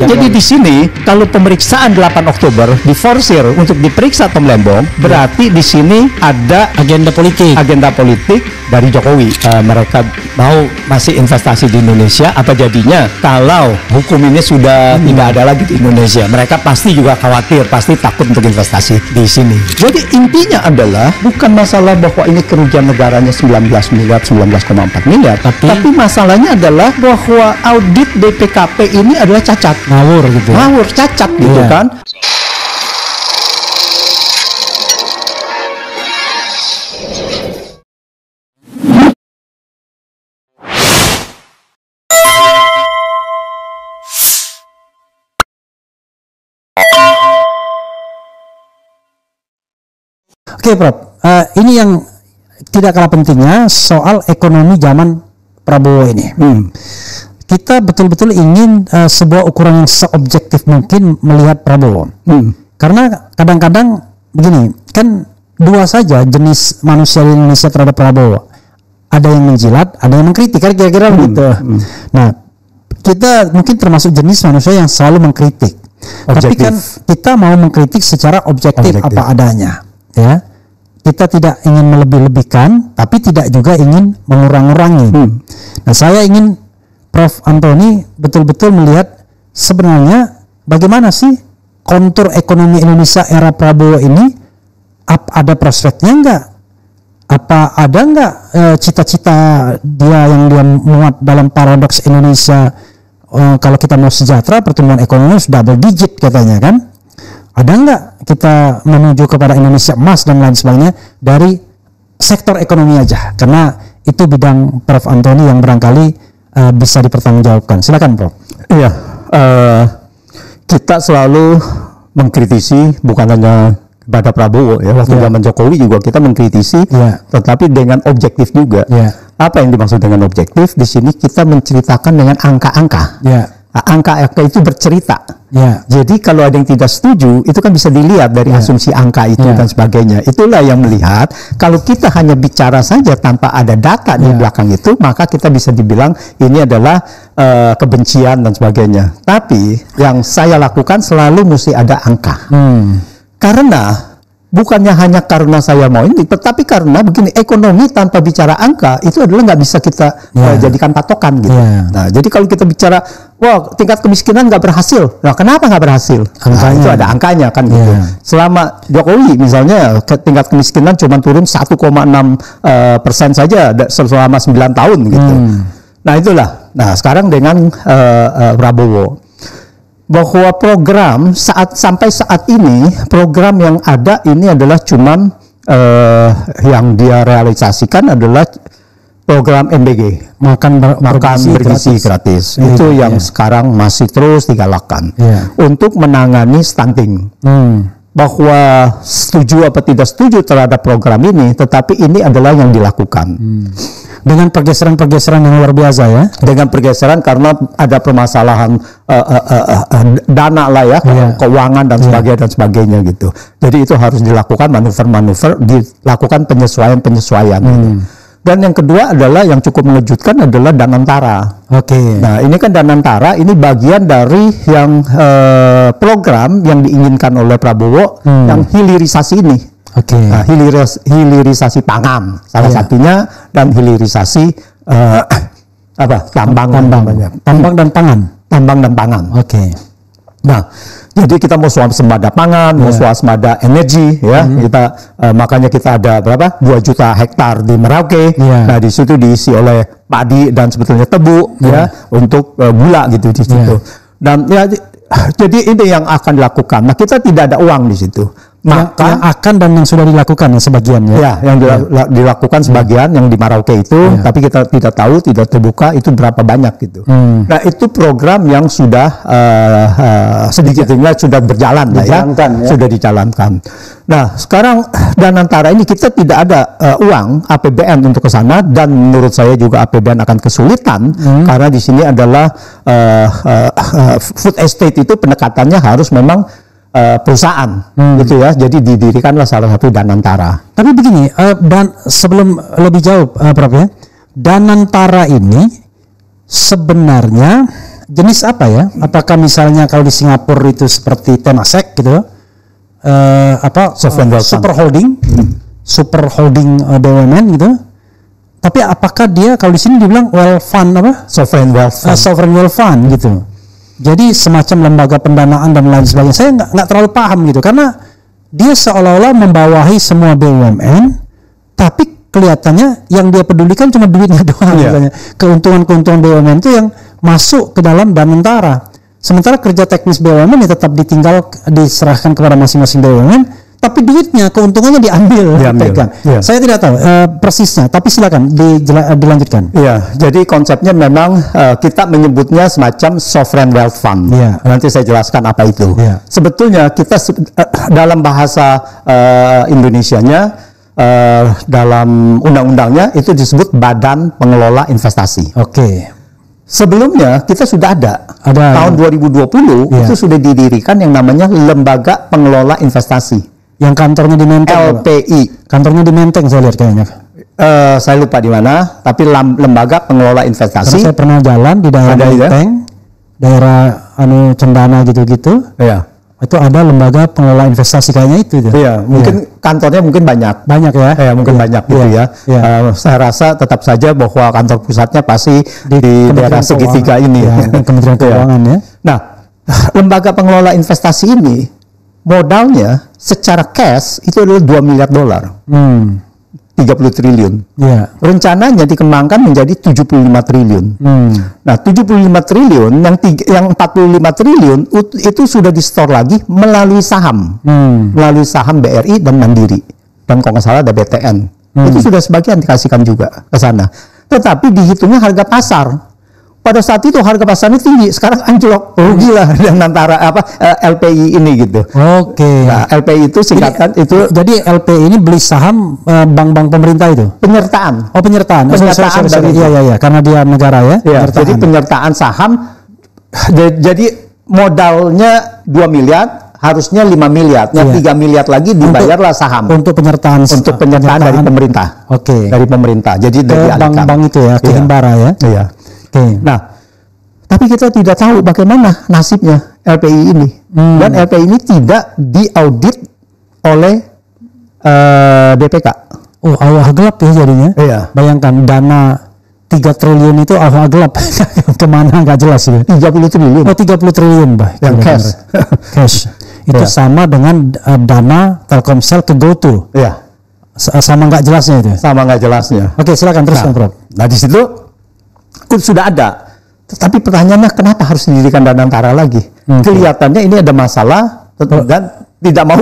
Jadi di sini kalau pemeriksaan 8 Oktober diforsir untuk diperiksa Tom Lembong, berarti di sini ada agenda politik dari Jokowi. Mereka mau masih investasi di Indonesia, apa jadinya kalau hukum ini sudah tidak ada lagi di Indonesia? Mereka pasti juga khawatir, pasti takut untuk investasi di sini. Jadi intinya adalah bukan masalah bahwa ini kerugian negaranya 19 miliar, 19,4 miliar, tapi masalahnya adalah bahwa audit BPKP ini adalah cacat, ngawur, cacat gitu kan. Oke, Prof. Ini yang tidak kalah pentingnya soal ekonomi zaman Prabowo ini. Kita betul-betul ingin sebuah ukuran yang seobjektif mungkin melihat Prabowo. Karena kadang-kadang begini, kan dua saja jenis manusia di Indonesia terhadap Prabowo. Ada yang menjilat, ada yang mengkritik, kan kira-kira begitu. Nah, kita mungkin termasuk jenis manusia yang selalu mengkritik. Tapi kan kita mau mengkritik secara objektif. Apa adanya, ya. Kita tidak ingin melebih-lebihkan, tapi tidak juga ingin mengurang-urangi. Nah, saya ingin Prof. Antoni betul-betul melihat sebenarnya bagaimana sih kontur ekonomi Indonesia era Prabowo ini. Ada prospeknya enggak? Apa ada enggak cita-cita dia yang dia muat dalam paradoks Indonesia? Kalau kita mau sejahtera, pertumbuhan ekonomi sudah double digit katanya kan? Ada enggak kita menuju kepada Indonesia emas dan lain sebagainya dari sektor ekonomi aja? Karena itu bidang Prof. Antoni yang barangkali bisa dipertanggungjawabkan. Silakan, Prof. Iya, kita selalu mengkritisi bukan hanya kepada Prabowo ya, waktu zaman Jokowi juga kita mengkritisi, tetapi dengan objektif juga. Apa yang dimaksud dengan objektif? Di sini kita menceritakan dengan angka-angka. Angka-angka itu bercerita. Jadi kalau ada yang tidak setuju, itu kan bisa dilihat dari asumsi angka itu dan sebagainya. Itulah yang melihat, kalau kita hanya bicara saja tanpa ada data di belakang itu, maka kita bisa dibilang ini adalah kebencian dan sebagainya. Tapi yang saya lakukan selalu mesti ada angka. Karena bukannya hanya karena saya mau ini, tetapi karena begini, ekonomi tanpa bicara angka itu adalah nggak bisa kita jadikan patokan gitu. Nah, jadi kalau kita bicara, wah tingkat kemiskinan nggak berhasil, nah kenapa nggak berhasil? Nah, itu ada angkanya kan gitu. Selama Jokowi misalnya tingkat kemiskinan cuma turun 1,6% saja selama 9 tahun gitu. Nah itulah. Nah sekarang dengan Prabowo, bahwa program sampai saat ini program yang ada ini adalah cuman yang dia realisasikan adalah program MBG, makan bergizi gratis. Itu yang sekarang masih terus digalakkan untuk menangani stunting. Bahwa setuju apa tidak setuju terhadap program ini, tetapi ini adalah yang dilakukan. Dengan pergeseran-pergeseran yang luar biasa ya. Dengan pergeseran karena ada permasalahan dana lah ya, keuangan dan sebagainya gitu. Jadi itu harus dilakukan manuver-manuver, dilakukan penyesuaian-penyesuaian. Dan yang kedua adalah yang cukup mengejutkan adalah Danantara. Nah ini kan Danantara ini bagian dari yang program yang diinginkan oleh Prabowo yang hilirisasi ini. Nah, hilirisasi pangan salah satunya, dan hilirisasi tambang dan pangan. Nah, jadi kita mau swasembada pangan, mau swasembada energi ya. Kita makanya kita ada berapa? 2 juta hektar di Merauke. Nah, di situ diisi oleh padi dan sebetulnya tebu ya untuk gula gitu di situ. Dan ya jadi ini yang akan dilakukan. Nah, kita tidak ada uang di situ. Maka yang akan dan yang sudah dilakukan sebagian yang dilakukan sebagian yang di Merauke itu, tapi kita tidak tahu, tidak terbuka itu berapa banyak gitu. Nah itu program yang sudah sedikitnya sudah berjalan sudah dijalankan. Nah sekarang Danantara ini kita tidak ada uang APBN untuk ke sana, dan menurut saya juga APBN akan kesulitan karena di sini adalah food estate itu pendekatannya harus memang perusahaan gitu ya, jadi didirikanlah salah satu Danantara. Tapi begini, dan sebelum lebih jauh Prof ya, Danantara ini sebenarnya jenis apa ya? Apakah misalnya kalau di Singapura itu seperti Temasek gitu, super holding, super holding BUMN gitu. Tapi apakah dia kalau di sini dibilang wealth fund sovereign wealth fund gitu. Jadi semacam lembaga pendanaan dan lain sebagainya. Saya nggak terlalu paham gitu karena dia seolah-olah membawahi semua BUMN, tapi kelihatannya yang dia pedulikan cuma duitnya doang. Keuntungan-keuntungan BUMN itu yang masuk ke dalam Danantara. Sementara kerja teknis BUMN ya tetap diserahkan kepada masing-masing BUMN. Tapi duitnya, keuntungannya diambil. Pegang. Saya tidak tahu persisnya, tapi silakan dilanjutkan. Jadi konsepnya memang kita menyebutnya semacam sovereign wealth fund. Nanti saya jelaskan apa itu. Sebetulnya kita dalam bahasa Indonesianya, dalam undang-undangnya itu disebut Badan Pengelola Investasi. Sebelumnya kita sudah ada tahun 2020 itu sudah didirikan yang namanya Lembaga Pengelola Investasi. Yang kantornya di Menteng. LPI. Kantornya di Menteng saya lihat kayaknya. Saya lupa di mana, tapi Lembaga Pengelola Investasi. Karena saya pernah jalan di daerah Menteng, daerah Cendana gitu-gitu. Itu ada lembaga pengelola investasi kayaknya itu. Mungkin kantornya mungkin banyak ya. Mungkin banyak gitu ya. Saya rasa tetap saja bahwa kantor pusatnya pasti di daerah segitiga ini. Kementerian Keuangan ya. Nah, lembaga pengelola investasi ini modalnya secara cash itu adalah $2 miliar. 30 triliun. Rencananya dikembangkan menjadi 75 triliun. Nah, 75 triliun yang 45 triliun itu sudah di-store lagi melalui saham. Melalui saham BRI dan Mandiri. Dan kalau nggak salah ada BTN. Itu sudah sebagian dikasihkan juga ke sana. Tetapi dihitungnya harga pasar. Pada saat itu harga pasarnya tinggi, sekarang anjlok, rugilah dengan antara LPI ini gitu. Nah, LPI itu singkatan jadi LPI ini beli saham bank-bank pemerintah itu. Penyertaan. Penyertaan. Iya, karena dia negara ya. Jadi penyertaan saham. Jadi modalnya 2 miliar, harusnya 5 miliar, yang 3 miliar lagi dibayarlah saham. Untuk penyertaan dari pemerintah. Dari pemerintah. Jadi dari bank-bank itu ya, ke Himbara ya. Nah, tapi kita tidak tahu bagaimana nasibnya LPI ini. Dan LPI ini tidak diaudit oleh BPK. Awal gelap ya jadinya. Bayangkan dana 3 triliun itu awal gelap. Kemana nggak jelas ya. 30 triliun. 30 triliun, yang cash. Itu sama dengan dana Telkomsel ke GoTo. Sama nggak jelasnya itu. Sama nggak jelasnya. Silakan teruskan, Prof. Nah, di situ sudah ada, tetapi pertanyaannya kenapa harus didirikan Danantara lagi? Kelihatannya ini ada masalah dan tidak mau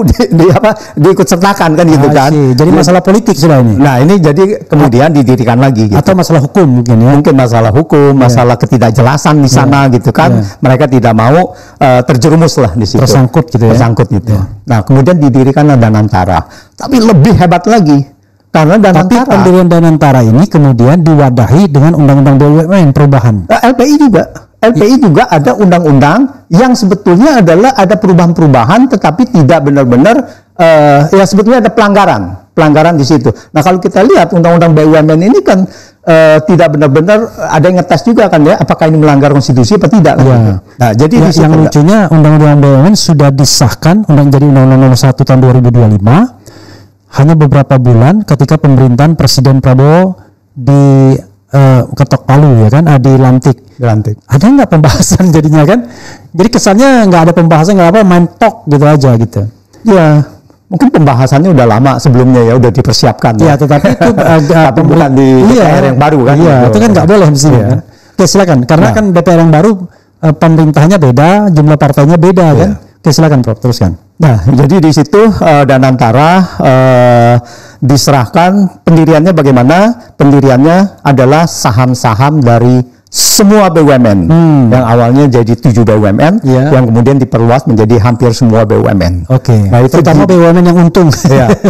diikut sertakan kan gitu kan? Jadi masalah politik sudah ini. Nah, ini jadi kemudian didirikan lagi. Gitu. Atau masalah hukum mungkin ya? Mungkin masalah hukum, masalah ketidakjelasan di sana gitu kan? Mereka tidak mau terjerumus lah di situ. Tersangkut gitu ya? Tersangkut gitu. Nah, kemudian didirikanlah Danantara. Tapi lebih hebat lagi. Karena pendirian Danantara ini kemudian diwadahi dengan undang-undang BUMN perubahan. LPI juga ada undang-undang yang sebetulnya adalah ada perubahan-perubahan, tetapi tidak benar-benar sebetulnya ada pelanggaran di situ. Nah, kalau kita lihat undang-undang BUMN ini kan tidak benar-benar ada yang ngetes juga kan ya, apakah ini melanggar konstitusi atau tidak. Nah, jadi yang lucunya undang-undang BUMN sudah disahkan jadi undang-undang nomor 1 tahun 2025. Hanya beberapa bulan ketika pemerintahan Presiden Prabowo ketok palu ya kan, dilantik. Ada nggak pembahasan jadinya kan? Jadi kesannya nggak ada pembahasan, nggak apa, main talk gitu aja gitu. Mungkin pembahasannya udah lama sebelumnya ya, udah dipersiapkan. Tetapi itu tapi bukan di DPR yang baru kan? Itu kan nggak boleh di sini. Silakan, karena kan DPR yang baru pemerintahnya beda, jumlah partainya beda kan? Silakan Prof, teruskan. Nah, jadi di situ Danantara diserahkan pendiriannya bagaimana? Pendiriannya adalah saham-saham dari semua BUMN yang awalnya jadi 7 BUMN yang kemudian diperluas menjadi hampir semua BUMN. Nah, itu terutama BUMN yang untung.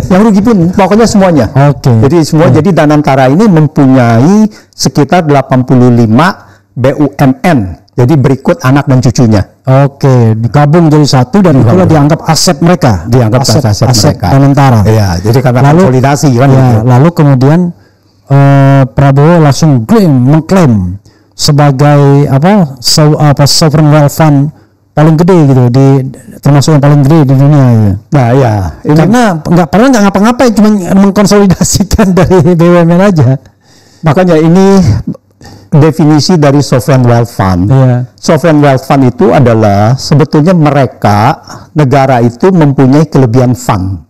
Yang rugi pun pokoknya semuanya. Jadi jadi Danantara ini mempunyai sekitar 85 BUMN. Jadi berikut anak dan cucunya. Digabung jadi satu dan itulah dianggap aset mereka. Dianggap aset mereka. Danantara. Jadi karena konsolidasi kan. Lalu kemudian Prabowo langsung mengklaim sebagai sovereign wealth fund paling gede gitu, termasuk yang paling gede di dunia gitu. Nah ya, karena nggak ngapa-ngapain, cuma mengkonsolidasikan dari BUMN aja. Makanya ini definisi dari sovereign wealth fund. Sovereign wealth fund itu adalah sebetulnya negara itu mempunyai kelebihan fund.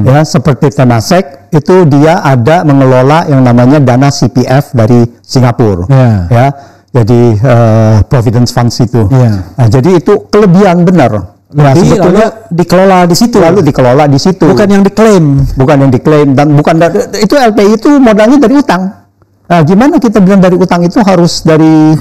Ya, seperti Temasek itu dia ada mengelola yang namanya dana CPF dari Singapura. Ya. Jadi Providence Funds itu. Nah, jadi itu kelebihan benar. Nah, sebetulnya dikelola di situ. Lalu dikelola di situ. Bukan yang diklaim. Dan itu LPI itu modalnya dari utang. Nah, gimana kita bilang dari utang itu harus dari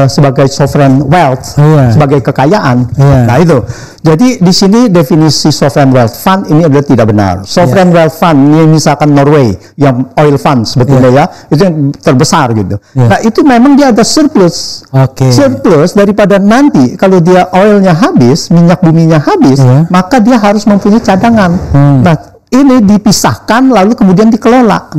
sebagai sovereign wealth, sebagai kekayaan. Nah itu. Jadi di sini definisi sovereign wealth fund ini adalah tidak benar. Sovereign wealth fund ini misalkan Norway yang oil fund sebetulnya itu yang terbesar gitu. Nah itu memang dia ada surplus. Surplus daripada nanti kalau dia oilnya habis, minyak buminya habis, maka dia harus mempunyai cadangan. Nah ini dipisahkan lalu kemudian dikelola.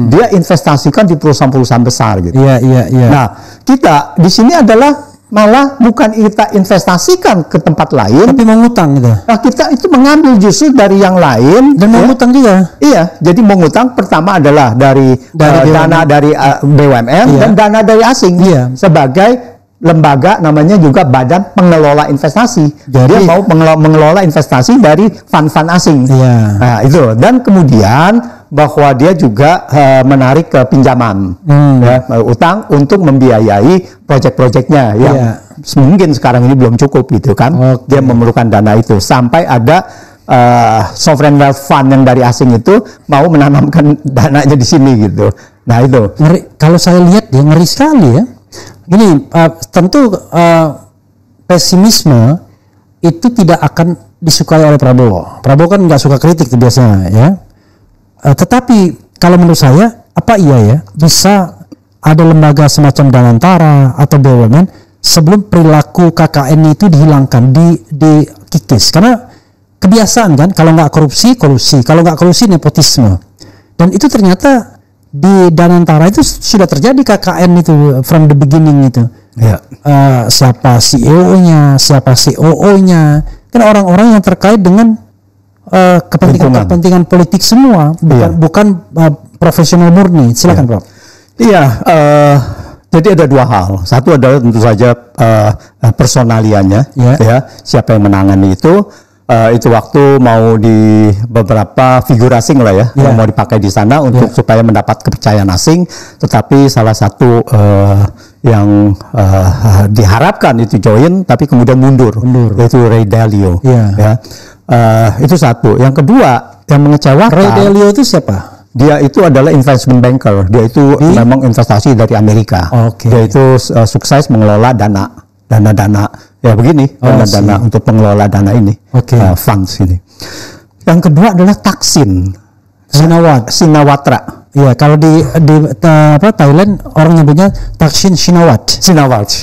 Dia investasikan di perusahaan-perusahaan besar gitu. Nah, kita di sini adalah malah bukan kita investasikan ke tempat lain, tapi mengutang gitu. Nah, kita itu mengambil justru dari yang lain dan mengutang juga. Iya, jadi mengutang pertama adalah dari dana dari BUMN dan dana dari asing sebagai lembaga namanya juga Badan Pengelola Investasi. Dia mau mengelola investasi dari fund-fund asing. Nah, itu. Dan kemudian bahwa dia juga menarik ke pinjaman, utang untuk membiayai proyek-proyeknya yang mungkin sekarang ini belum cukup gitu kan. Dia memerlukan dana itu sampai ada sovereign wealth fund yang dari asing itu mau menanamkan dananya di sini gitu. Nah, itu. Ngeri, kalau saya lihat dia ngeri sekali ya. Gini, tentu pesimisme itu tidak akan disukai oleh Prabowo. Prabowo kan nggak suka kritik tuh biasanya ya. Tetapi kalau menurut saya, apa iya ya bisa ada lembaga semacam Danantara atau BUMN sebelum perilaku KKN itu dihilangkan, dikikis. Karena kebiasaan kan, kalau nggak korupsi, kalau nggak korupsi nepotisme. Dan itu ternyata di Danantara itu sudah terjadi KKN itu from the beginning itu. Siapa CEO-nya, siapa COO-nya, kan orang-orang yang terkait dengan kepentingan politik semua, bukan profesional murni. Silakan, Prof. Jadi ada dua hal. Satu adalah tentu saja personalianya, siapa yang menangani itu. Itu waktu mau di beberapa figur asing lah ya, yang mau dipakai di sana untuk supaya mendapat kepercayaan asing. Tetapi salah satu yang diharapkan itu join, tapi kemudian mundur. Yaitu Ray Dalio. Itu satu. Yang kedua yang mengecewakan. Ray Dalio itu siapa? Dia itu adalah investment banker. Dia itu memang investasi dari Amerika. Dia itu sukses mengelola dana ya begini, dana untuk pengelola dana ini, funds ini. Yang kedua adalah Thaksin Shinawatra. Ya, kalau di Thailand orang nyebutnya Thaksin Shinawatra.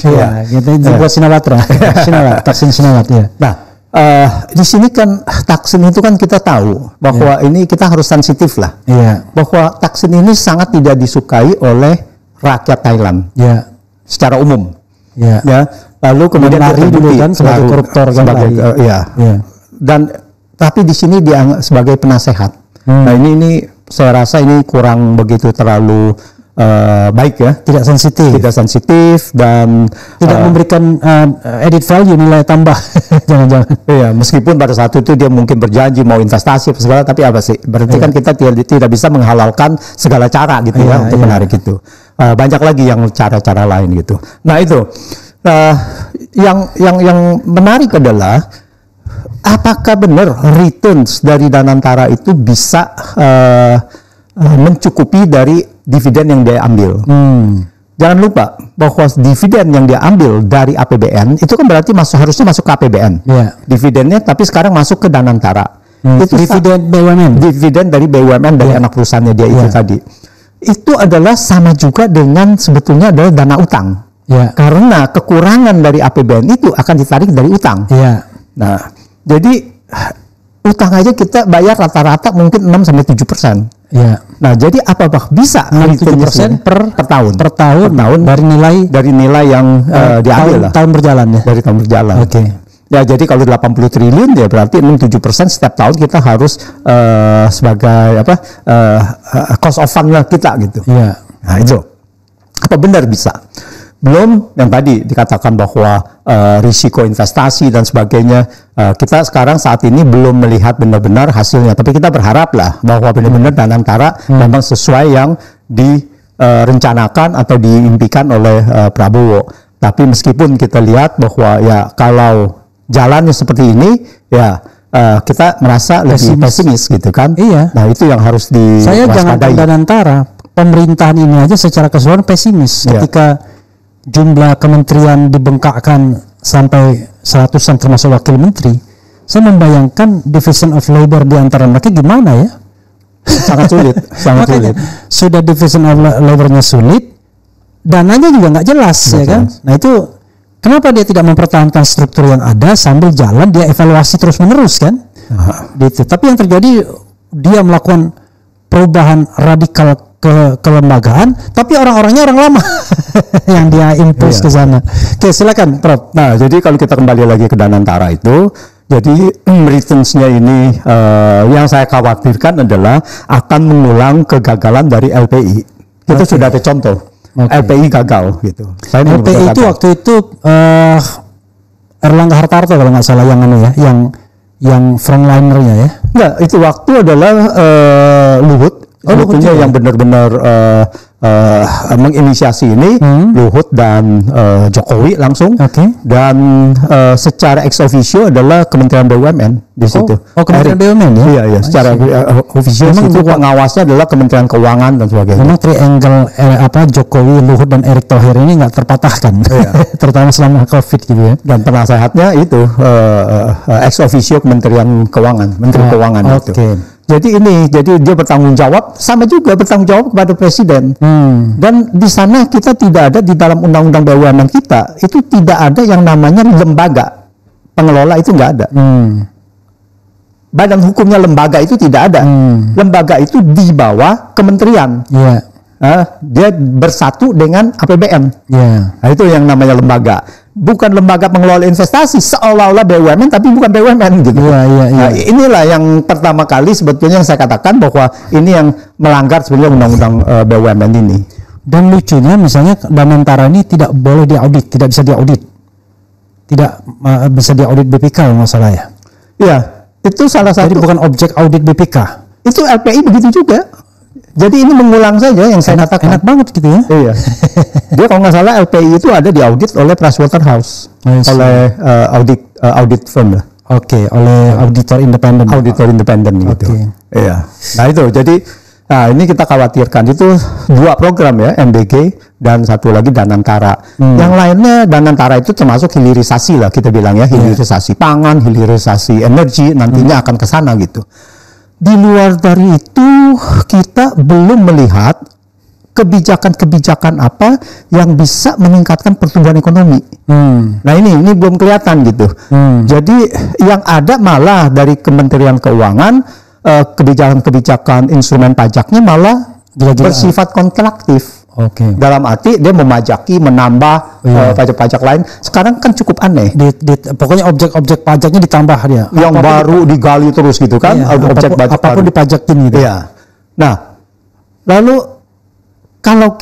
Ya, gitu buat Shinawatra. Thaksin Shinawatra. Ya. Nah, di sini kan Thaksin itu kan kita tahu bahwa ini kita harus sensitif lah. Bahwa Thaksin ini sangat tidak disukai oleh rakyat Thailand. Secara umum. Lalu kemudian lari dulu kan sebagai koruptor dan tapi di sini dia sebagai penasehat. Nah ini saya rasa ini kurang begitu terlalu baik ya, tidak sensitif dan tidak memberikan added value, nilai tambah. Jangan-jangan. Meskipun pada saat itu dia mungkin berjanji mau investasi segala, tapi apa sih? Berarti kan kita tidak bisa menghalalkan segala cara gitu untuk menarik itu. Banyak lagi yang cara-cara lain gitu. Nah itu. Yang menarik adalah apakah benar returns dari Danantara itu bisa mencukupi dari dividen yang dia ambil. Jangan lupa bahwa dividen yang dia ambil dari APBN itu kan berarti harusnya masuk ke APBN. Dividennya tapi sekarang masuk ke Danantara. Itu dividen BUMN. Dividen dari BUMN dari anak perusahaannya dia itu tadi. Itu adalah sama juga dengan sebetulnya adalah dana utang. Karena kekurangan dari APBN itu akan ditarik dari utang. Nah, jadi utang aja kita bayar rata-rata mungkin 6-7%. Ya. Nah, jadi apakah bisa 7% per tahun? Per tahun dari nilai yang diambil tahun berjalan ya. Dari tahun berjalan. Oke. Ya, jadi kalau 80 triliun ya berarti 6-7% setiap tahun kita harus sebagai cost of fund lah kita gitu. Iya. Nah, itu. Apa benar bisa? Belum yang tadi dikatakan bahwa risiko investasi dan sebagainya, kita sekarang saat ini belum melihat benar-benar hasilnya, tapi kita berharap lah bahwa benar-benar Danantara memang sesuai yang direncanakan atau diimpikan oleh Prabowo. Tapi meskipun kita lihat bahwa ya kalau jalannya seperti ini ya kita merasa lebih pesimis gitu kan. Iya. Nah, itu yang harus diwaspadai. Saya jangan Danantara, pemerintahan ini aja secara keseluruhan pesimis ketika jumlah kementerian dibengkakkan sampai 100-an termasuk wakil menteri. Saya membayangkan division of labor di antara mereka gimana ya? Sangat sulit, sangat sulit. Sudah division of labornya sulit, dananya juga nggak jelas, ya kan? Nah, itu kenapa dia tidak mempertahankan struktur yang ada sambil jalan dia evaluasi terus-menerus kan? Gitu. Tapi yang terjadi dia melakukan perubahan radikal ke kelembagaan, tapi orang-orangnya orang lama yang dia impuls ke sana. Oke, silakan, Prof. Nah, jadi kalau kita kembali lagi ke Danantara itu, jadi returns-nya ini yang saya khawatirkan adalah akan mengulang kegagalan dari LPI. Itu sudah ada contoh. LPI gagal gitu. LPI itu waktu itu Erlangga Hartarto kalau nggak salah yang yang frontlinernya ya. Enggak, itu waktu adalah Luhut. Luhutnya yang benar-benar menginisiasi ini, Luhut dan Jokowi langsung, dan secara ex officio adalah Kementerian BUMN di situ. Kementerian BUMN ya? Iya, secara ofisial itu pengawasnya adalah Kementerian Keuangan dan sebagainya. Memang triangle Jokowi, Luhut dan Erick Thohir ini nggak terpatahkan, terutama selama COVID gitu ya. Dan penasehatnya itu ex officio Kementerian Keuangan, Menteri Keuangan itu. Jadi dia bertanggung jawab, sama juga bertanggung jawab kepada presiden. Dan di sana kita tidak ada, di dalam undang-undang BUMN kita itu tidak ada yang namanya lembaga pengelola, itu nggak ada. Badan hukumnya lembaga itu tidak ada. Lembaga itu di bawah kementerian. Dia bersatu dengan APBN. Nah, itu yang namanya lembaga. Bukan lembaga pengelola investasi, seolah-olah BUMN tapi bukan BUMN gitu. Nah, inilah yang pertama kali sebetulnya yang saya katakan bahwa ini yang melanggar sebenarnya undang-undang BUMN ini. Dan lucunya misalnya Danantara ini tidak boleh diaudit, tidak bisa diaudit. Tidak bisa diaudit BPK kalau nggak salah ya. Iya, itu salah satu. Jadi bukan objek audit BPK. Itu LPI begitu juga. Jadi ini mengulang saja yang saya katakan. Enak banget gitu ya. Iya. Dia kalau nggak salah LPI itu ada diaudit oleh Pricewaterhouse, oleh audit firm lah. Oleh auditor independen. Auditor independen gitu. Iya. Nah itu, jadi ini kita khawatirkan itu 2 program ya, MBG dan satu lagi Danantara. Yang lainnya Danantara itu termasuk hilirisasi lah kita bilang ya, hilirisasi pangan, hilirisasi energi, nantinya akan ke sana gitu. Di luar dari itu kita belum melihat kebijakan-kebijakan apa yang bisa meningkatkan pertumbuhan ekonomi. Nah ini belum kelihatan gitu. Jadi yang ada malah dari Kementerian Keuangan kebijakan-kebijakan instrumen pajaknya malah bersifat kontraktif. Dalam arti dia memajaki, menambah pajak-pajak lain. Sekarang kan cukup aneh. Pokoknya objek-objek pajaknya ditambah dia. Yang baru digali terus gitu kan. Objek pajak apapun dipajakin gitu. Nah, lalu kalau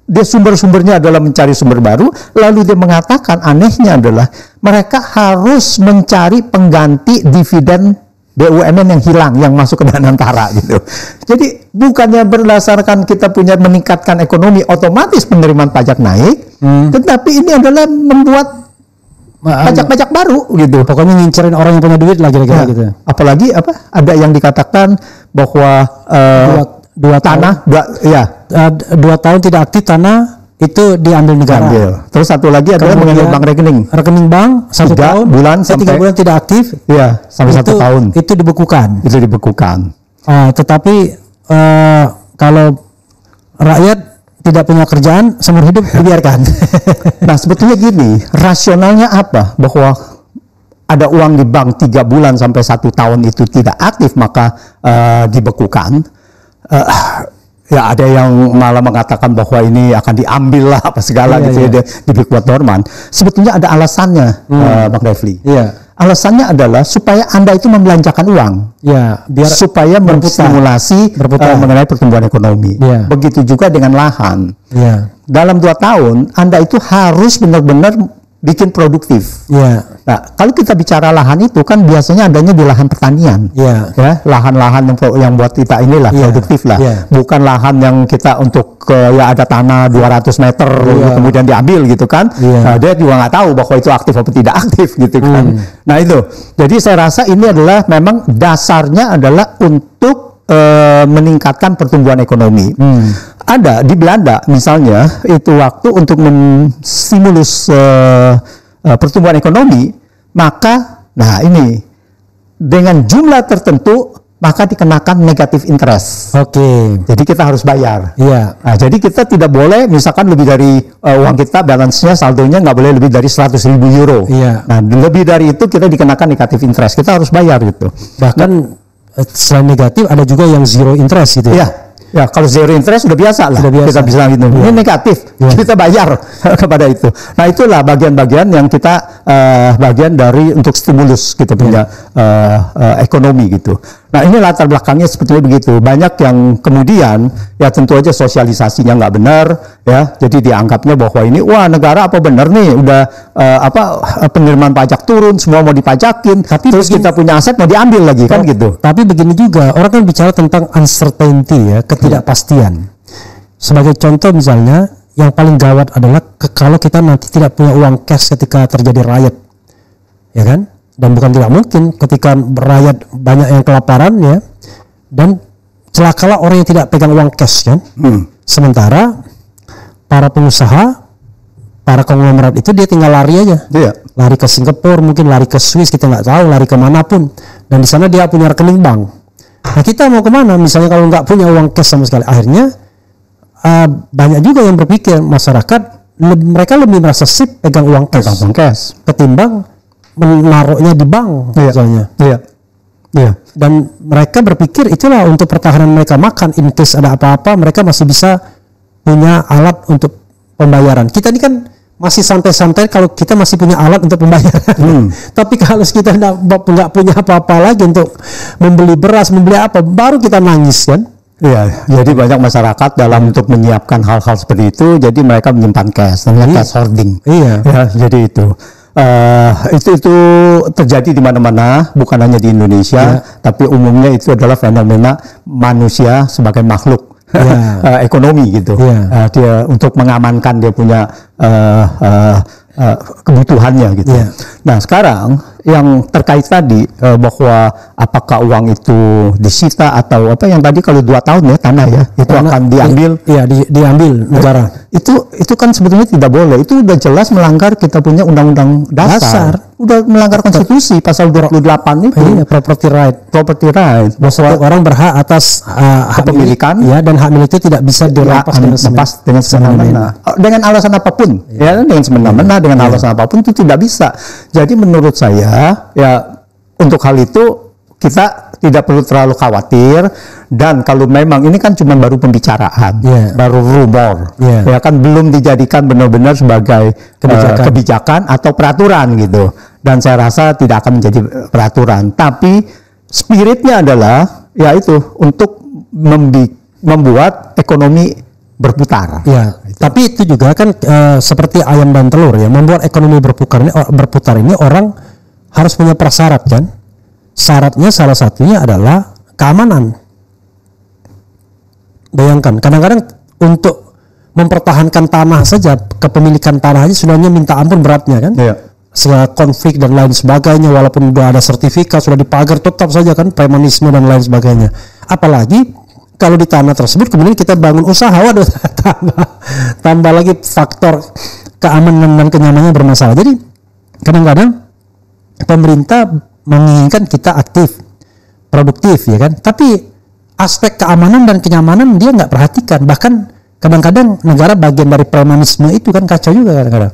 dia sumber-sumbernya adalah mencari sumber baru, lalu dia mengatakan anehnya adalah mereka harus mencari pengganti dividen BUMN yang hilang, yang masuk ke Danantara gitu. Jadi bukannya berdasarkan kita punya meningkatkan ekonomi, otomatis penerimaan pajak naik, tetapi ini adalah membuat pajak-pajak baru gitu. Pokoknya ngincerin orang yang punya duit lah kira-kira gitu. Apalagi ada yang dikatakan bahwa dua tahun tidak aktif tanah itu diambil negara. Terus satu lagi adalah mengenai bank rekening bank 1 tahun 3 bulan tidak aktif. Sampai 1 tahun. Itu dibekukan. Tetapi kalau rakyat tidak punya kerjaan seumur hidup dibiarkan. Nah sebetulnya gini, rasionalnya apa? Bahwa ada uang di bank 3 bulan sampai 1 tahun itu tidak aktif, maka dibekukan. Ya ada yang malah mengatakan bahwa ini akan diambil lah apa segala gitu ya, dibuat dorman. Sebetulnya ada alasannya, Bang Refli. Alasannya adalah supaya Anda itu membelanjakan uang, biar supaya menstimulasi mengenai pertumbuhan ekonomi. Begitu juga dengan lahan. Dalam 2 tahun Anda itu harus benar-benar bikin produktif. Nah, kalau kita bicara lahan itu kan biasanya adanya di lahan pertanian, ya lahan-lahan yang buat kita inilah produktif lah, bukan lahan yang kita untuk ya ada tanah 200 meter kemudian diambil gitu kan. Nah, dia juga nggak tahu bahwa itu aktif atau tidak aktif gitu kan. Nah itu, jadi saya rasa ini adalah memang dasarnya adalah untuk meningkatkan pertumbuhan ekonomi. Ada di Belanda misalnya itu waktu untuk menstimulus pertumbuhan ekonomi, maka nah ini dengan jumlah tertentu maka dikenakan negatif interest. Jadi kita harus bayar. Nah, jadi kita tidak boleh misalkan lebih dari uang kita balance-nya saldonya nggak boleh lebih dari 100.000 euro. Nah lebih dari itu kita dikenakan negatif interest, kita harus bayar gitu. Bahkan selain negatif ada juga yang zero interest gitu ya. Ya kalau zero interest sudah biasa lah, kita bisa gitu. Ini negatif, kita bayar kepada itu. Nah itulah bagian-bagian yang kita bagian dari untuk stimulus kita punya ekonomi gitu. Nah ini latar belakangnya sebetulnya begitu. Banyak yang kemudian ya tentu aja sosialisasinya nggak benar ya. Jadi dianggapnya bahwa ini wah negara apa benar nih udah penerimaan pajak turun, semua mau dipajakin. Tapi terus kita punya aset mau diambil lagi kan gitu. Tapi begini juga orang kan bicara tentang uncertainty ya, ketidakpastian. Sebagai contoh misalnya yang paling gawat adalah kalau kita nanti tidak punya uang cash ketika terjadi riot, ya kan? Dan bukan tidak mungkin ketika rakyat banyak yang kelaparan ya, dan celakalah orang yang tidak pegang uang cash kan. Sementara para pengusaha, para konglomerat itu dia tinggal lari aja, lari ke Singapura, mungkin lari ke Swiss, kita nggak tahu, lari kemanapun, dan di sana dia punya rekening bank. Nah kita mau kemana? Misalnya kalau nggak punya uang cash sama sekali, akhirnya banyak juga yang berpikir masyarakat mereka lebih merasa sip pegang uang cash ketimbang menaruhnya di bank misalnya. Dan mereka berpikir itulah untuk pertahanan mereka makan, in case ada apa-apa mereka masih bisa punya alat untuk pembayaran. Kita ini kan masih santai-santai kalau kita masih punya alat untuk pembayaran. Tapi kalau kita nggak punya apa-apa lagi untuk membeli beras, membeli apa, baru kita nangis kan. Jadi banyak masyarakat dalam untuk menyiapkan hal-hal seperti itu, jadi mereka menyimpan cash, namanya cash hoarding. Jadi itu terjadi di mana-mana, bukan hanya di Indonesia, tapi umumnya itu adalah fenomena manusia sebagai makhluk ekonomi gitu. Dia untuk mengamankan dia punya kebutuhannya gitu. Nah sekarang yang terkait tadi bahwa apakah uang itu disita atau apa yang tadi kalau 2 tahun ya tanah ya itu akan diambil. Diambil negara. Itu kan sebetulnya tidak boleh. Itu udah jelas melanggar kita punya undang-undang dasar. Udah melanggar konstitusi pasal 28 itu. Property right. Bahwa orang berhak atas kepemilikan dan hak milik itu tidak bisa dirampas dengan semena-mena. Dengan alasan apapun, dengan semena-mena, dengan alasan apapun itu tidak bisa. Jadi menurut saya ya untuk hal itu kita tidak perlu terlalu khawatir, dan kalau memang ini kan cuma baru pembicaraan, baru rumor, ya kan belum dijadikan benar-benar sebagai kebijakan atau peraturan gitu. Dan saya rasa tidak akan menjadi peraturan, tapi spiritnya adalah yaitu untuk membuat ekonomi berputar. Tapi itu juga kan seperti ayam dan telur ya, membuat ekonomi berputar ini orang harus punya prasyarat kan. Syaratnya salah satunya adalah keamanan. Bayangkan, kadang-kadang untuk mempertahankan tanah saja, kepemilikan tanah aja sudahnya minta ampun beratnya kan. Segala konflik dan lain sebagainya, walaupun sudah ada sertifikat, sudah dipagar, tetap saja kan premanisme dan lain sebagainya. Apalagi kalau di tanah tersebut kemudian kita bangun usaha, waduh tambah lagi faktor keamanan dan kenyamanannya bermasalah. Jadi kadang-kadang pemerintah menginginkan kita aktif, produktif ya kan, tapi aspek keamanan dan kenyamanan dia nggak perhatikan. Bahkan kadang-kadang negara bagian dari premanisme itu kan kacau juga kadang-kadang.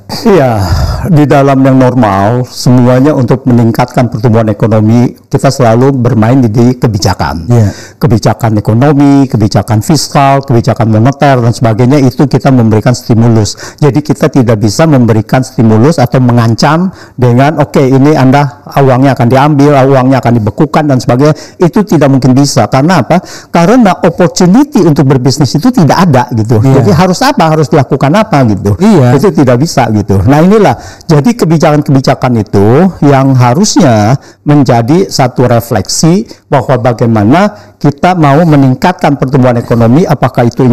di dalam yang normal semuanya untuk meningkatkan pertumbuhan ekonomi kita selalu bermain di kebijakan, kebijakan ekonomi, kebijakan fiskal, kebijakan moneter dan sebagainya, itu kita memberikan stimulus. Jadi kita tidak bisa memberikan stimulus atau mengancam dengan oke, ini Anda uangnya akan diambil, uangnya akan dibekukan dan sebagainya. Itu tidak mungkin bisa. Karena apa? Karena opportunity untuk berbisnis itu tidak ada gitu. Jadi harus apa? Harus dilakukan apa gitu. Itu tidak bisa gitu. Nah inilah, jadi kebijakan-kebijakan itu yang harusnya menjadi satu refleksi bahwa bagaimana kita mau meningkatkan pertumbuhan ekonomi, apakah itu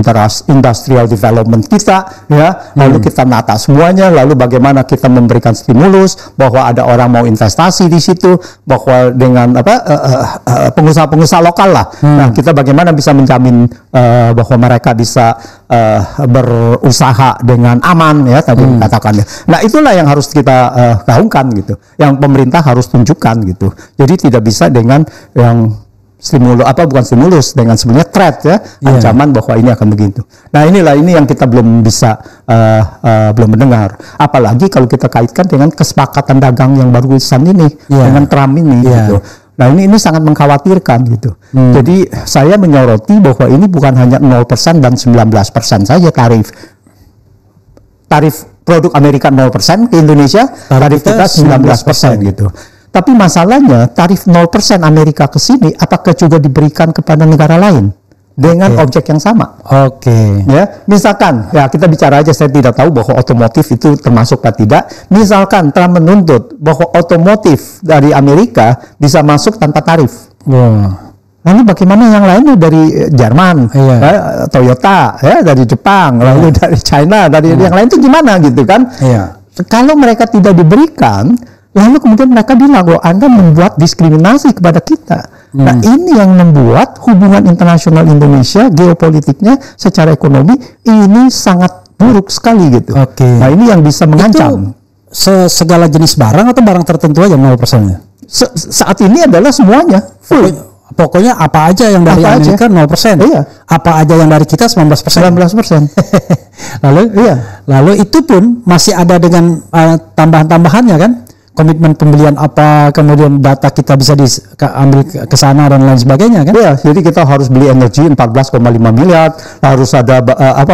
industrial development kita, ya, lalu kita nata semuanya, lalu bagaimana kita memberikan stimulus bahwa ada orang mau investasi di situ, bahwa dengan pengusaha-pengusaha lokal lah, nah kita bagaimana bisa menjamin bahwa mereka bisa berusaha dengan aman, ya tadi dikatakan. Nah itulah yang harus kita gaungkan gitu, yang pemerintah harus tunjukkan gitu. Jadi tidak bisa dengan yang stimulus dengan sebenarnya threat, ya, ancaman bahwa ini akan begitu. Nah ini yang kita belum bisa belum mendengar. Apalagi kalau kita kaitkan dengan kesepakatan dagang yang barusan ini dengan Trump ini gitu. Nah ini sangat mengkhawatirkan gitu. Jadi saya menyoroti bahwa ini bukan hanya 0% dan 19% saja tarif produk Amerika 0% ke Indonesia, tarif kita 19% gitu. Tapi masalahnya tarif 0% Amerika ke sini apakah juga diberikan kepada negara lain dengan objek yang sama? Ya, misalkan ya kita bicara aja, saya tidak tahu bahwa otomotif itu termasuk atau tidak. Misalkan Trump menuntut bahwa otomotif dari Amerika bisa masuk tanpa tarif. Lalu bagaimana yang lainnya dari Jerman, Toyota, ya dari Jepang, lalu dari China, dari yang lain itu gimana gitu kan? Kalau mereka tidak diberikan, lalu kemudian mereka bilang bahwa Anda membuat diskriminasi kepada kita. Nah ini yang membuat hubungan internasional Indonesia, geopolitiknya secara ekonomi ini sangat buruk sekali gitu. Nah ini yang bisa mengancam. Itu segala jenis barang atau barang tertentu aja 0%-nya? Saat ini adalah semuanya full. Pokoknya apa aja yang dari Amerika 0%. Apa aja yang dari kita 19%. Lalu itu pun masih ada dengan tambahan-tambahannya kan? Komitmen pembelian apa, kemudian data kita bisa diambil ke sana dan lain sebagainya kan? Jadi kita harus beli energi 14,5 miliar, harus ada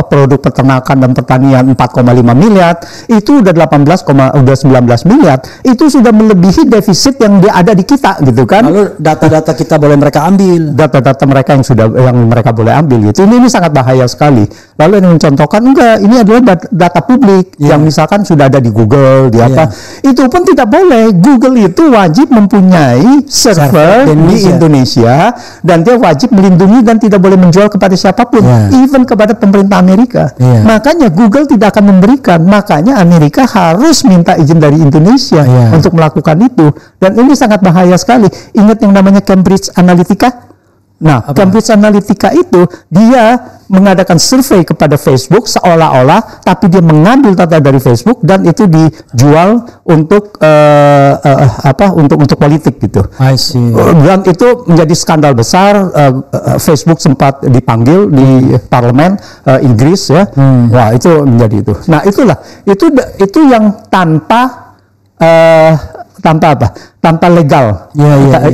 produk peternakan dan pertanian 4,5 miliar, itu udah 19 miliar, itu sudah melebihi defisit yang ada di kita gitu kan? Lalu data-data kita boleh mereka ambil, data-data mereka yang mereka boleh ambil gitu. Ini sangat bahaya sekali. Lalu yang mencontohkan enggak, ini adalah data publik yang misalkan sudah ada di Google, di apa, itu pun tidak boleh. Google itu wajib mempunyai server di Indonesia dan dia wajib melindungi dan tidak boleh menjual kepada siapapun, even kepada pemerintah Amerika. Makanya Google tidak akan memberikan, makanya Amerika harus minta izin dari Indonesia untuk melakukan itu, dan ini sangat bahaya sekali. Ingat yang namanya Cambridge Analytica? Nah, Cambridge Analytica itu dia mengadakan survei kepada Facebook seolah-olah, tapi dia mengambil data dari Facebook dan itu dijual untuk untuk politik gitu. Dan itu menjadi skandal besar. Facebook sempat dipanggil di parlemen Inggris ya. Wah, itu menjadi itu. Nah, itulah itu yang tanpa tanpa legal,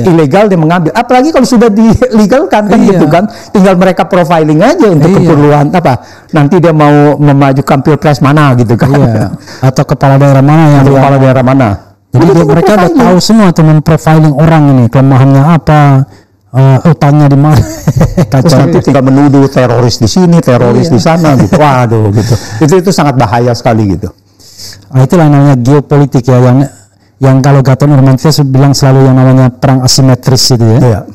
ilegal dia mengambil. Apalagi kalau sudah dilegalkan kan gitu kan, tinggal mereka profiling aja untuk keperluan nanti dia mau memajukan pilpres mana gitu kan, atau kepala daerah mana Jadi mereka udah tahu semua tuh memprofiling orang ini, kelemahannya apa, utangnya di mana. Terus nanti tinggal menuduh teroris di sini, teroris di sana gitu. Waduh gitu. Itu sangat bahaya sekali gitu. Itulah namanya geopolitik ya, yang kalau Gatot Nurmantio bilang selalu yang namanya perang asimetris itu ya.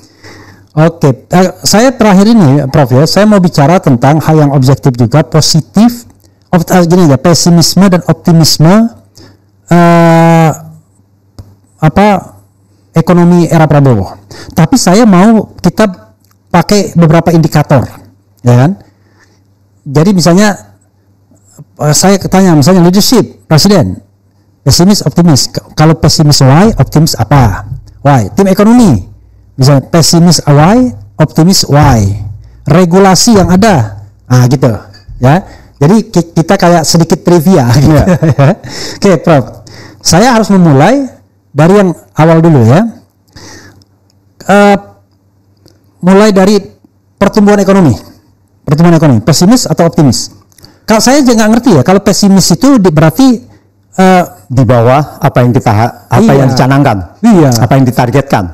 Oke, saya terakhir ini Prof ya, saya mau bicara tentang hal yang objektif juga, positif, pesimisme dan optimisme ekonomi era Prabowo. Tapi saya mau kita pakai beberapa indikator, ya kan? Jadi misalnya saya tanya misalnya leadership presiden. Pesimis, optimis. Kalau pesimis Y, optimis apa? Y. Tim ekonomi, misalnya pesimis Y, optimis Y. Regulasi yang ada, gitu, ya. Jadi kita kayak sedikit trivia gitu. Yeah. Oke, Prof. Saya harus memulai dari yang awal dulu ya. Mulai dari pertumbuhan ekonomi. Pertumbuhan ekonomi, pesimis atau optimis? Kalau saya juga nggak ngerti ya, kalau pesimis itu berarti di bawah apa yang yang dicanangkan, apa yang ditargetkan.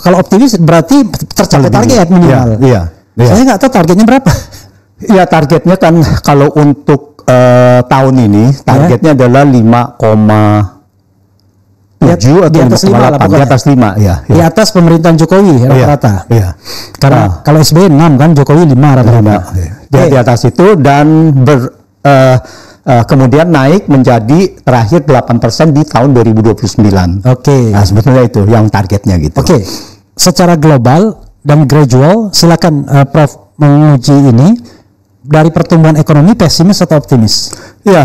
Kalau optimis berarti tercapai target minimal. Saya nggak tahu targetnya berapa. Ya, targetnya kan kalau untuk tahun ini targetnya adalah 5,7 atau 5,8, di atas 5 ya. Di atas pemerintahan Jokowi rata-rata. Karena kalau SBY 6 kan, Jokowi 5 rata-rata. Di atas itu dan kemudian naik menjadi terakhir 8% di tahun 2029. Nah, sebetulnya itu yang targetnya gitu. Secara global dan gradual, silakan Prof menguji ini. Dari pertumbuhan ekonomi, pesimis atau optimis? Ya,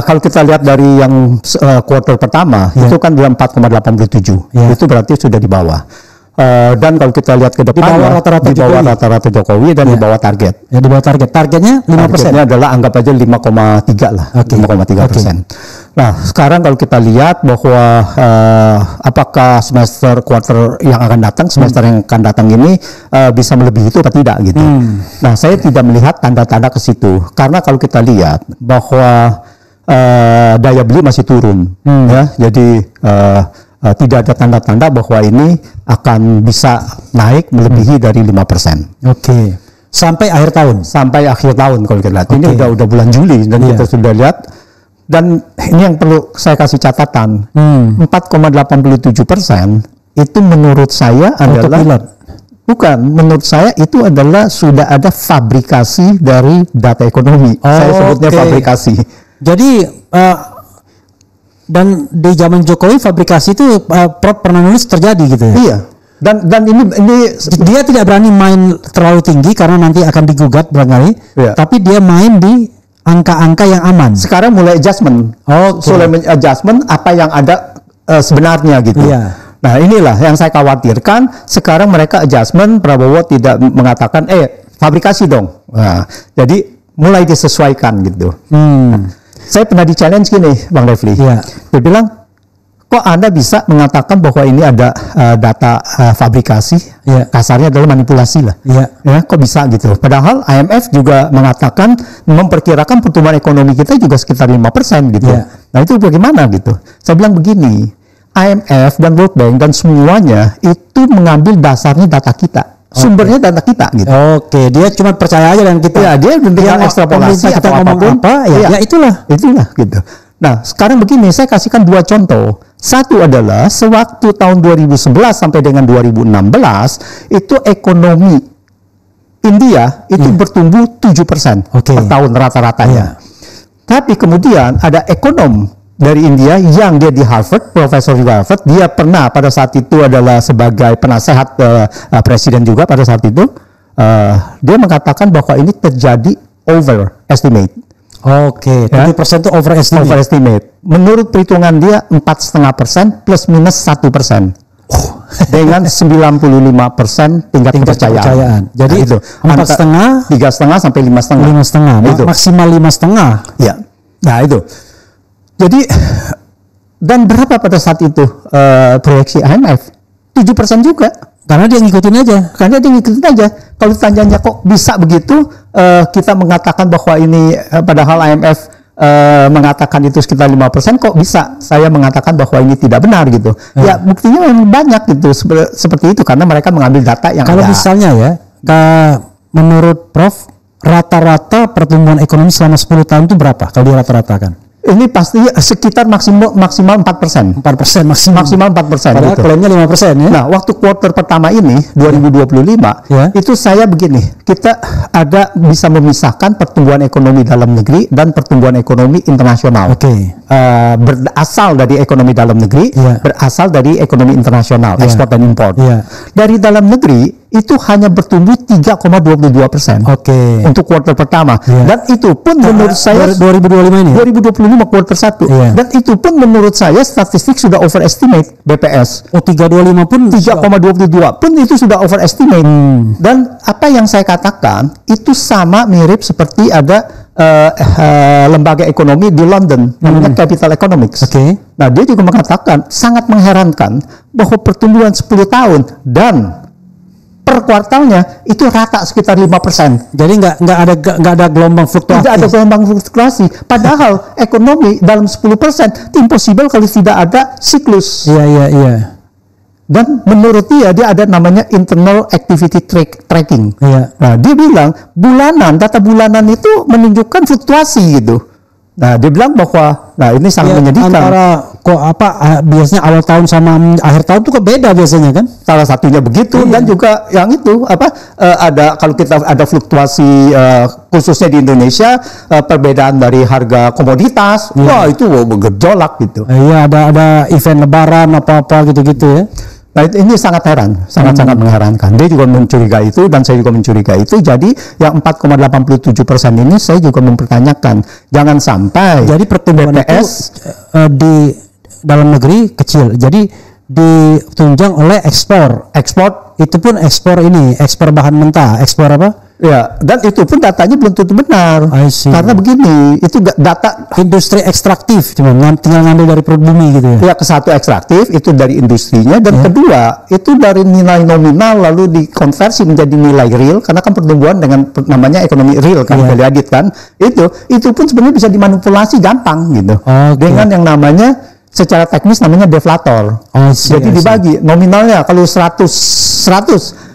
kalau kita lihat dari yang kuartal pertama itu kan 4,87. Itu berarti sudah di bawah. Dan kalau kita lihat ke depan, di bawah rata-rata Jokowi dan di bawah target. Ya, di bawah target. Targetnya 5%. Targetnya adalah anggap aja 5,3 lah, 5,3%. Nah, sekarang kalau kita lihat bahwa apakah semester kuartal yang akan datang, semester yang akan datang ini bisa melebihi itu atau tidak gitu. Nah, saya tidak melihat tanda-tanda ke situ karena kalau kita lihat bahwa daya beli masih turun, ya, jadi tidak ada tanda-tanda bahwa ini akan bisa naik melebihi dari 5%. Sampai akhir tahun. Sampai akhir tahun kalau kita lihat. Ini udah bulan Juli dan kita sudah lihat. Dan ini yang perlu saya kasih catatan. 4,87% itu menurut saya adalah menurut saya itu adalah sudah ada fabrikasi dari data ekonomi. Saya sebutnya fabrikasi. Jadi dan di zaman Jokowi fabrikasi itu Prof pernah nulis terjadi gitu ya? Iya. Dan ini dia tidak berani main terlalu tinggi karena nanti akan digugat barangkali. Tapi dia main di angka-angka yang aman. Sekarang mulai adjustment. Mulai adjustment apa yang ada sebenarnya gitu. Nah, inilah yang saya khawatirkan. Sekarang mereka adjustment, Prabowo tidak mengatakan fabrikasi dong. Nah, jadi mulai disesuaikan gitu. Saya pernah di-challenge gini, Bang Refli. Dia bilang, kok Anda bisa mengatakan bahwa ini ada data fabrikasi? Kasarnya adalah manipulasi lah. Kok bisa gitu? Padahal IMF juga mengatakan, memperkirakan pertumbuhan ekonomi kita juga sekitar 5% gitu. Nah, itu bagaimana gitu? Saya bilang begini, IMF dan World Bank dan semuanya itu mengambil dasarnya data kita. Sumbernya data kita gitu. Dia cuma percaya aja dengan kita. Dia dengan ekstrapolasi kita ngomong apa, itulah gitu. Nah, sekarang begini, saya kasihkan 2 contoh. Satu adalah sewaktu tahun 2011 sampai dengan 2016 itu ekonomi India itu bertumbuh 7% per tahun rata-ratanya. Tapi kemudian ada ekonom dari India yang dia di Harvard, profesor di Harvard, dia pernah pada saat itu adalah sebagai penasehat presiden juga pada saat itu, dia mengatakan bahwa ini terjadi overestimate. 7% itu overestimate. Menurut perhitungan dia 4,5% plus minus 1%. Dengan 95% tingkat kepercayaan. Jadi itu 4,5, 3,5 sampai 5,5. Maksimal 5,5. Ya. Nah, itu. Jadi dan berapa pada saat itu proyeksi IMF? 7% juga. Karena dia ngikutin aja. Kalau ditanyanya kok bisa begitu, kita mengatakan bahwa ini padahal IMF mengatakan itu sekitar 5%, kok bisa saya mengatakan bahwa ini tidak benar gitu. Ya, buktinya memang banyak gitu seperti itu karena mereka mengambil data yang kalau misalnya ya, menurut Prof, rata-rata pertumbuhan ekonomi selama 10 tahun itu berapa kalau dirata-ratakan? Ini pasti sekitar maksimal 4%. 4% maksimal 4%. Padahal klaimnya 5% ya. Nah, waktu kuartal pertama ini 2025 itu saya begini, kita ada bisa memisahkan pertumbuhan ekonomi dalam negeri dan pertumbuhan ekonomi internasional. Berasal dari ekonomi dalam negeri, berasal dari ekonomi internasional, ekspor dan impor. Dari dalam negeri itu hanya bertumbuh 3,22% untuk kuartal pertama. Dan itu pun menurut saya 2025 ini 2025 kuartal 1. Dan itu pun menurut saya statistik sudah overestimate BPS. 3,25 pun 3,22 pun itu sudah overestimate. Dan apa yang saya katakan itu sama mirip seperti ada lembaga ekonomi di London, namanya Capital Economics. Nah, dia juga mengatakan sangat mengherankan bahwa pertumbuhan 10 tahun dan per kuartalnya itu rata sekitar 5%. Jadi nggak ada gelombang fluktuasi. Tidak ada gelombang fluktuasi. Padahal ekonomi dalam 10% impossible kalau tidak ada siklus. Iya. Dan menurut dia ada namanya internal activity tracking. Nah, dia bilang data bulanan itu menunjukkan fluktuasi gitu. Nah, dia bilang bahwa ini sangat menyedihkan. Antara biasanya awal tahun sama akhir tahun itu beda biasanya kan? Salah satunya begitu dan juga yang itu ada kalau kita ada fluktuasi khususnya di Indonesia perbedaan dari harga komoditas, wah itu bergejolak gitu. Iya, ada event lebaran apa-apa gitu-gitu ya. Nah, ini sangat sangat mengherankan. Dia juga mencurigai itu dan saya juga mencurigai itu. Jadi yang 4,87% ini saya juga mempertanyakan. Jangan sampai jadi pertumbuhan BPS di dalam negeri kecil. Jadi ditunjang oleh ekspor itu pun ekspor bahan mentah, ekspor apa? Ya, dan itu pun datanya belum tentu benar. Karena begini, itu data industri ekstraktif, cuma tinggal ngambil dari perut bumi gitu ya. Ya, satu ekstraktif itu dari industrinya dan kedua itu dari nilai nominal lalu dikonversi menjadi nilai real karena kan pertumbuhan dengan namanya ekonomi real kan value-added kan. Itu pun sebenarnya bisa dimanipulasi gampang gitu. Dengan yang namanya secara teknis namanya deflator. Jadi dibagi nominalnya kalau 100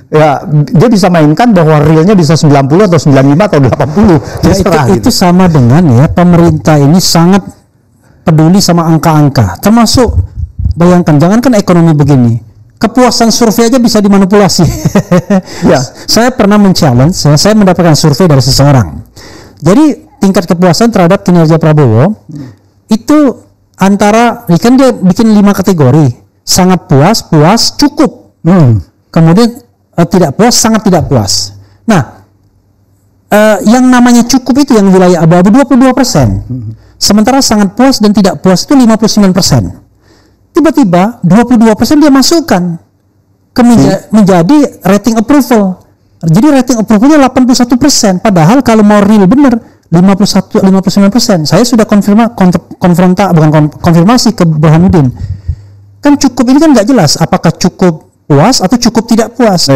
ya dia bisa mainkan bahwa realnya bisa 90 atau 95 atau 80. Itu sama dengan pemerintah ini sangat peduli sama angka-angka. Termasuk bayangkan jangankan ekonomi begini. Kepuasan survei aja bisa dimanipulasi. Saya pernah men-challenge, saya mendapatkan survei dari seseorang. Jadi tingkat kepuasan terhadap kinerja Prabowo itu antara kan dia bikin 5 kategori. Sangat puas, cukup. Kemudian tidak puas, sangat tidak puas. Nah, yang namanya cukup itu yang wilayah abu-abu 22%. Sementara sangat puas dan tidak puas itu 59%. Tiba-tiba 22% dia masukkan ke menjadi rating approval. Jadi rating approvalnya 81%. Padahal kalau mau real benar 59%. Saya sudah konfirmasi ke Burhanuddin. Kan cukup ini kan nggak jelas apakah cukup puas atau cukup tidak puas.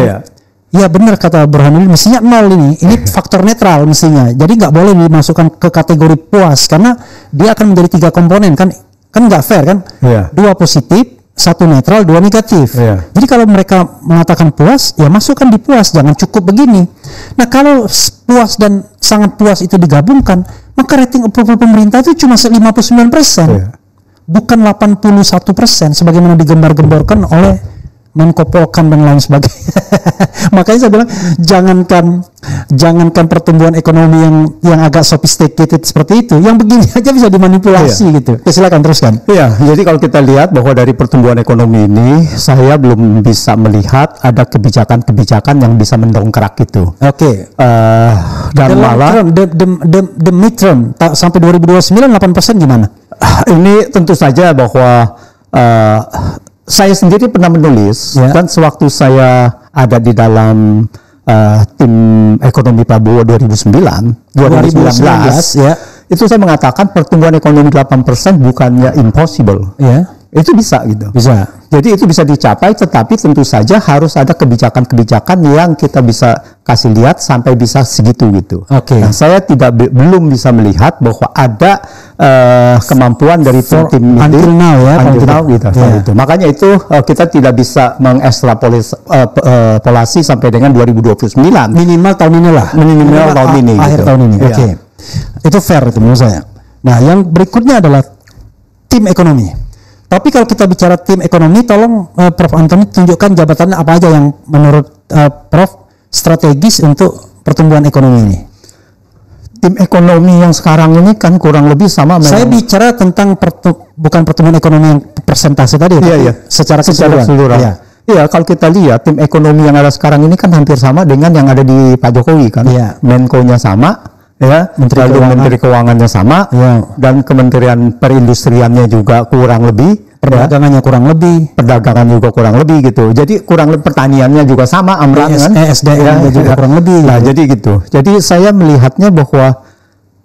Ya benar kata Burhanuddin, mestinya 0 ini faktor netral mestinya. Jadi nggak boleh dimasukkan ke kategori puas karena dia akan menjadi 3 komponen kan nggak fair kan? 2 positif, 1 netral, 2 negatif. Jadi kalau mereka mengatakan puas, ya masukkan di puas, jangan cukup begini. Nah kalau puas dan sangat puas itu digabungkan, maka rating approval pemerintah itu cuma 59%, bukan 81% sebagaimana digembar-gemborkan oleh Menko Polkam dan lain sebagainya. Makanya saya bilang jangankan pertumbuhan ekonomi yang agak sophisticated seperti itu, yang begini aja bisa dimanipulasi gitu. Silakan teruskan. Iya, jadi kalau kita lihat bahwa dari pertumbuhan ekonomi ini saya belum bisa melihat ada kebijakan-kebijakan yang bisa mendongkrak itu. Dan malah the midterm sampai 2029 8% gimana? Ini tentu saja bahwa saya sendiri pernah menulis dan sewaktu saya ada di dalam tim ekonomi Prabowo 2019 itu saya mengatakan pertumbuhan ekonomi 8% bukannya impossible. Itu bisa gitu. Jadi itu bisa dicapai, tetapi tentu saja harus ada kebijakan-kebijakan yang kita bisa kasih lihat sampai bisa segitu gitu. Nah, saya belum bisa melihat bahwa ada kemampuan dari tim ini until now gitu. Makanya itu kita tidak bisa mengekstrapolasi sampai dengan 2029. Minimal tahun inilah. Minimal tahun ini. Akhir tahun ini. Itu fair itu menurut saya. Nah, yang berikutnya adalah tim ekonomi. Tapi kalau kita bicara tim ekonomi, tolong Prof. Antoni tunjukkan jabatannya apa aja yang menurut Prof. strategis untuk pertumbuhan ekonomi ini. Tim ekonomi yang sekarang ini kan kurang lebih sama. Saya bicara tentang bukan pertumbuhan ekonomi yang persentase tadi, secara keseluruhan. Iya, kalau kita lihat tim ekonomi yang ada sekarang ini kan hampir sama dengan yang ada di Pak Jokowi kan. Menko-nya sama. Menteri Keuangannya sama, dan Kementerian Perindustriannya juga kurang lebih, perdagangan juga kurang lebih gitu. Jadi kurang lebih pertaniannya juga sama, AMRA kan, SDM juga kurang lebih. Nah, jadi gitu. Jadi saya melihatnya bahwa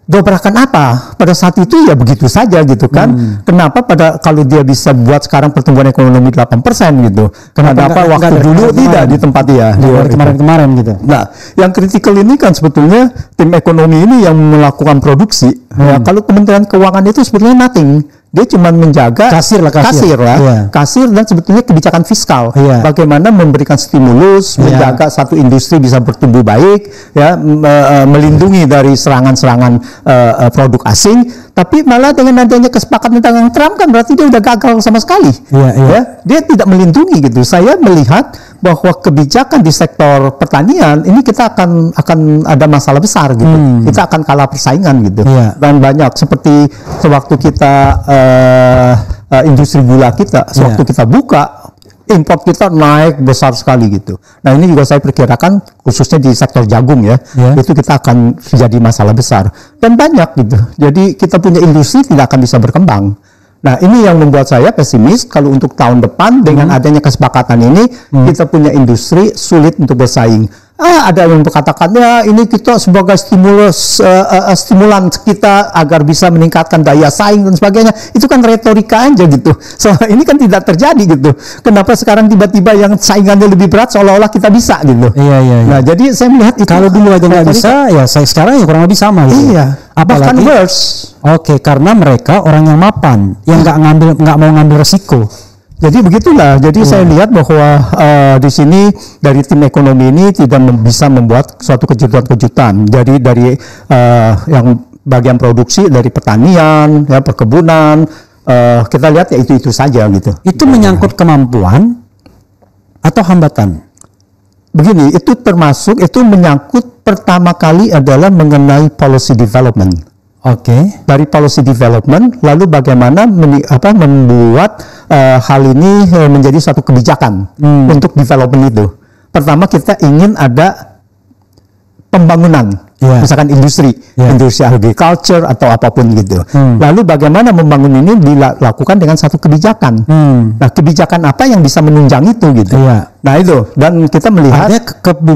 dobrakan apa? Pada saat itu ya begitu saja gitu kan. Kenapa kalau dia bisa buat sekarang pertumbuhan ekonomi 8% gitu. Kenapa waktu dulu tidak di tempat dia? Kemarin-kemarin gitu. Nah, yang kritikal ini kan sebetulnya tim ekonomi ini yang melakukan produksi. Ya, kalau Kementerian Keuangan itu sebetulnya nothing. Dia cuma menjaga kasir dan sebetulnya kebijakan fiskal, bagaimana memberikan stimulus, menjaga satu industri bisa bertumbuh baik, ya, melindungi dari serangan-serangan produk asing. Tapi malah dengan adanya kesepakatan tentang Trump kan berarti dia udah gagal sama sekali. Ya, dia tidak melindungi gitu. Saya melihat bahwa kebijakan di sektor pertanian ini kita akan ada masalah besar gitu. Kita akan kalah persaingan gitu. Dan banyak seperti sewaktu kita industri gula kita, sewaktu kita buka, import kita naik besar sekali gitu. Nah, ini juga saya perkirakan khususnya di sektor jagung ya, itu kita akan jadi masalah besar. Dan banyak gitu. Jadi kita punya industri tidak akan bisa berkembang. Nah, ini yang membuat saya pesimis kalau untuk tahun depan dengan adanya kesepakatan ini kita punya industri sulit untuk bersaing. Ada yang berkatakan ya ini kita sebagai stimulan kita agar bisa meningkatkan daya saing dan sebagainya. Itu kan retorika aja gitu. Soalnya ini kan tidak terjadi gitu. Kenapa sekarang tiba-tiba yang saingannya lebih berat seolah-olah kita bisa gitu. Nah, jadi saya melihat itu kalau dulu aja nggak bisa, ya saya sekarang ya kurang lebih sama gitu. Bahkan worse. Karena mereka orang yang mapan, yang nggak mau ngambil resiko. Jadi begitulah. Jadi saya lihat bahwa di sini dari tim ekonomi ini tidak bisa membuat suatu kejutan-kejutan. Jadi dari yang bagian produksi dari pertanian, ya perkebunan, kita lihat ya itu saja gitu. Itu menyangkut kemampuan atau hambatan? Begini, itu menyangkut pertama kali adalah mengenai policy development. Dari policy development, lalu bagaimana membuat hal ini menjadi suatu kebijakan untuk development itu. Pertama kita ingin ada pembangunan, misalkan industri agriculture atau apapun gitu. Lalu bagaimana membangun ini dilakukan dengan satu kebijakan. Nah, kebijakan apa yang bisa menunjang itu gitu. Nah, itu, dan kita melihat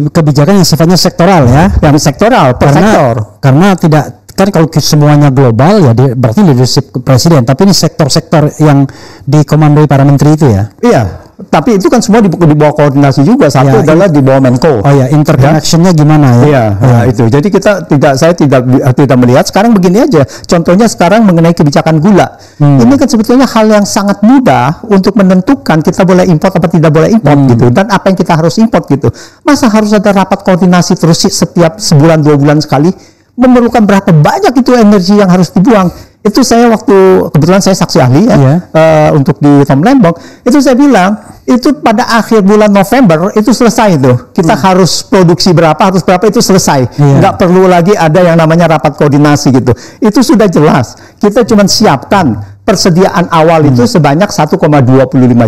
kebijakan yang sifatnya sektoral ya, yang sektoral per sektor. Karena tidak kan kalau semuanya global ya berarti leadership presiden, tapi ini sektor-sektor yang dikomandoi para menteri itu ya. Tapi itu kan semua di bawah koordinasi juga. Satu adalah di bawah Menko. Interconnectionnya gimana ya? Itu. Jadi saya tidak melihat sekarang begini aja. Contohnya sekarang mengenai kebijakan gula. Ini kan sebetulnya hal yang sangat mudah untuk menentukan kita boleh import apa tidak boleh import gitu. Dan apa yang kita harus import gitu. Masa harus ada rapat koordinasi terus setiap sebulan 2 bulan sekali? Memerlukan berapa banyak itu energi yang harus dibuang. Itu saya kebetulan saya saksi ahli untuk di Tom Lembong, itu saya bilang itu pada akhir bulan November itu selesai itu. Kita harus produksi harus berapa itu selesai. Nggak perlu lagi ada yang namanya rapat koordinasi gitu. Itu sudah jelas. Kita cuma siapkan persediaan awal itu sebanyak 1,25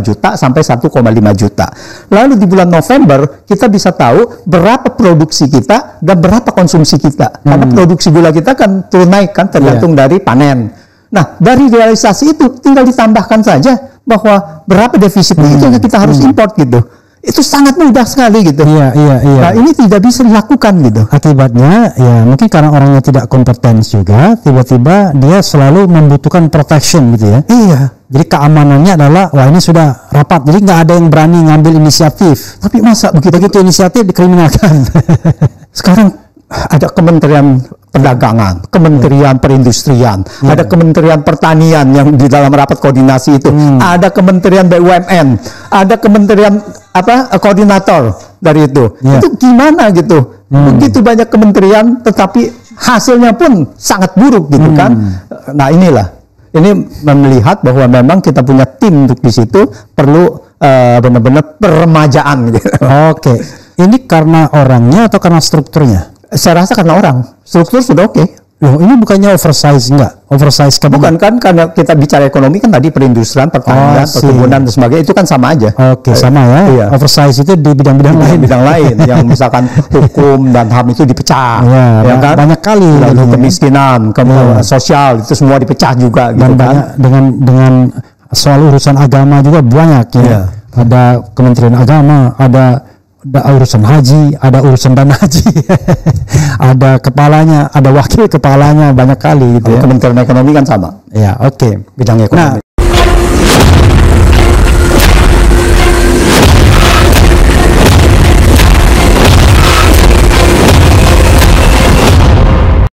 juta sampai 1,5 juta. Lalu di bulan November kita bisa tahu berapa produksi kita dan berapa konsumsi kita. Karena produksi gula kita kan turun naik kan tergantung dari panen. Nah, dari realisasi itu tinggal ditambahkan saja bahwa berapa defisitnya itu yang kita harus import gitu. Itu sangat mudah sekali gitu. Nah, ini tidak bisa dilakukan gitu. Akibatnya ya mungkin karena orangnya tidak kompeten juga, tiba-tiba dia selalu membutuhkan protection gitu ya. Jadi keamanannya adalah wah ini sudah rapat, jadi nggak ada yang berani ngambil inisiatif. Tapi masa begitu inisiatif dikriminalkan? Sekarang ada Kementerian Perdagangan, Kementerian Perindustrian, ada Kementerian Pertanian yang di dalam rapat koordinasi itu, ada Kementerian BUMN, ada Kementerian koordinator dari itu. Itu gimana gitu? Begitu banyak kementerian, tetapi hasilnya pun sangat buruk gitu kan? Nah, ini melihat bahwa memang kita punya tim untuk di situ perlu benar-benar peremajaan gitu. Ini karena orangnya atau karena strukturnya? Saya rasa karena orang. Struktur sudah oke. Loh, ini bukannya oversize enggak? Oversize bukan kan, karena kita bicara ekonomi kan tadi perindustrian, pertanian, perkebunan dan sebagainya itu kan sama aja. Sama ya. Oversize itu di bidang-bidang lain. Bidang lain yang misalkan hukum dan HAM itu dipecah. Ya kan? Banyak kali. Lalu kemiskinan, sosial itu semua dipecah juga gitu kan. Dengan soal urusan agama juga banyak ya. Ada Kementerian Agama, ada urusan haji, ada urusan dana haji, ada kepalanya, ada wakil kepalanya banyak kali gitu ya. Kementerian Ekonomi kan sama. Ya, oke. Bidang ekonomi. Nah,